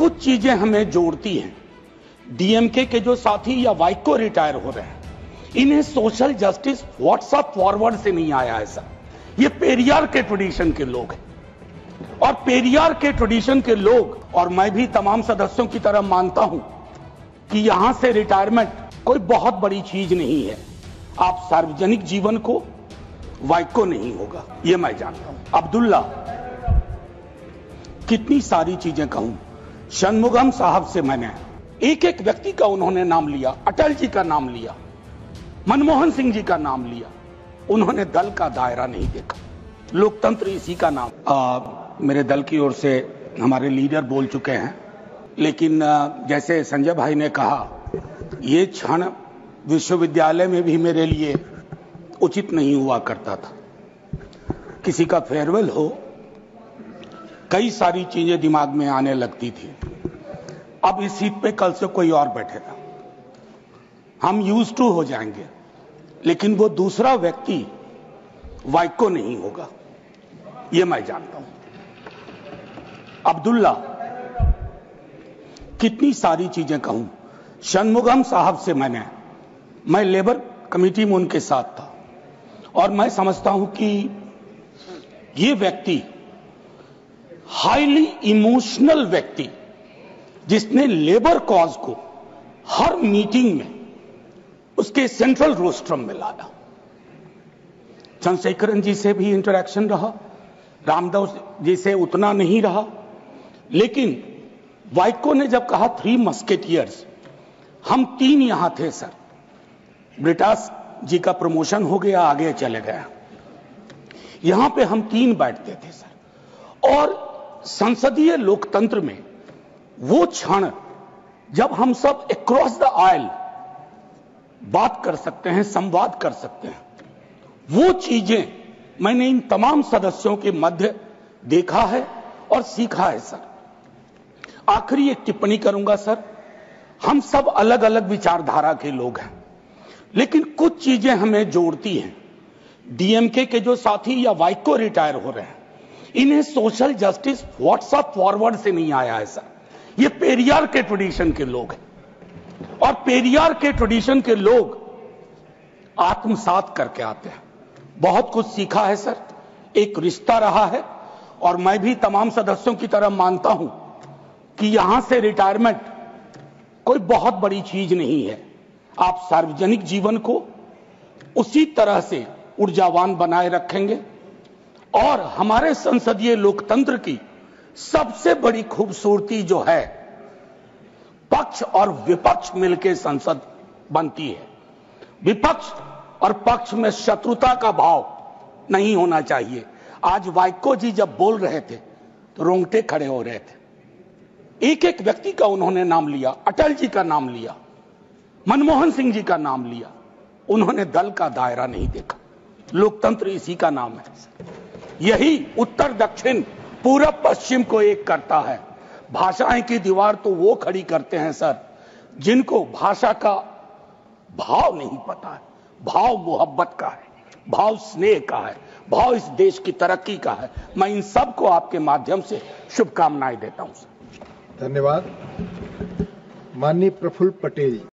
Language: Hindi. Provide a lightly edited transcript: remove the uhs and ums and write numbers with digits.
कुछ चीजें हमें जोड़ती हैं। डीएमके के जो साथी या वाइको रिटायर हो रहे हैं, इन्हें सोशल जस्टिस व्हाट्सएप फॉरवर्ड से नहीं आया है सर। ये पेरियार के ट्रेडिशन के लोग हैं और पेरियार के ट्रेडिशन के लोग, और मैं भी तमाम सदस्यों की तरह मानता हूं कि यहां से रिटायरमेंट कोई बहुत बड़ी चीज नहीं है। आप सार्वजनिक जीवन को वाइको नहीं होगा, ये मैं जानता हूं। अब्दुल्ला, कितनी सारी चीजें कहूं। षणमुगम साहब से मैंने एक एक व्यक्ति का उन्होंने नाम लिया, अटल जी का नाम लिया, मनमोहन सिंह जी का नाम लिया, उन्होंने दल का दायरा नहीं देखा। लोकतंत्र इसी का नाम। मेरे दल की ओर से हमारे लीडर बोल चुके हैं, लेकिन जैसे संजय भाई ने कहा, ये क्षण विश्वविद्यालय में भी मेरे लिए उचित नहीं हुआ करता था। किसी का फेयरवेल हो, कई सारी चीजें दिमाग में आने लगती थी। अब इस सीट पे कल से कोई और बैठेगा, हम यूज्ड टू हो जाएंगे, लेकिन वो दूसरा व्यक्ति वाइको नहीं होगा, ये मैं जानता हूं। अब्दुल्ला, कितनी सारी चीजें कहूं। षणमुगम साहब से मैं लेबर कमेटी में उनके साथ था और मैं समझता हूं कि ये व्यक्ति हाईली इमोशनल व्यक्ति, जिसने लेबर कॉज को हर मीटिंग में उसके सेंट्रल रोस्ट्रम में लाया। चंद्रशेखरन जी से भी इंटरेक्शन रहा, रामदास जी से उतना नहीं रहा, लेकिन वाइको ने जब कहा 3 मस्केटियर्स, हम 3 यहां थे सर। ब्रिटास जी का प्रमोशन हो गया, आगे चले गया, यहां पे हम 3 बैठते थे सर। और संसदीय लोकतंत्र में वो क्षण जब हम सब अक्रॉस द आयल बात कर सकते हैं, संवाद कर सकते हैं, वो चीजें मैंने इन तमाम सदस्यों के मध्य देखा है और सीखा है सर। आखिरी एक टिप्पणी करूंगा सर, हम सब अलग अलग विचारधारा के लोग हैं, लेकिन कुछ चीजें हमें जोड़ती हैं। डीएमके के जो साथी या वाइको रिटायर हो रहे हैं, इन्हें सोशल जस्टिस व्हाट्सएप फॉरवर्ड से नहीं आया है सर। ये पेरियार के ट्रेडिशन के लोग हैं और पेरियार के ट्रेडिशन के लोग आत्मसात करके आते हैं। बहुत कुछ सीखा है सर, एक रिश्ता रहा है, और मैं भी तमाम सदस्यों की तरह मानता हूं कि यहां से रिटायरमेंट कोई बहुत बड़ी चीज नहीं है। आप सार्वजनिक जीवन को उसी तरह से ऊर्जावान बनाए रखेंगे, और हमारे संसदीय लोकतंत्र की सबसे बड़ी खूबसूरती जो है, पक्ष और विपक्ष मिलकर संसद बनती है। विपक्ष और पक्ष में शत्रुता का भाव नहीं होना चाहिए। आज वाइको जी जब बोल रहे थे तो रोंगटे खड़े हो रहे थे। एक एक व्यक्ति का उन्होंने नाम लिया, अटल जी का नाम लिया, मनमोहन सिंह जी का नाम लिया, उन्होंने दल का दायरा नहीं देखा। लोकतंत्र इसी का नाम है। यही उत्तर दक्षिण पूरब पश्चिम को एक करता है। भाषाएं की दीवार तो वो खड़ी करते हैं सर, जिनको भाषा का भाव नहीं पता है। भाव मोहब्बत का है, भाव स्नेह का है, भाव इस देश की तरक्की का है। मैं इन सब को आपके माध्यम से शुभकामनाएं देता हूं सर। धन्यवाद। माननीय प्रफुल्ल पटेल।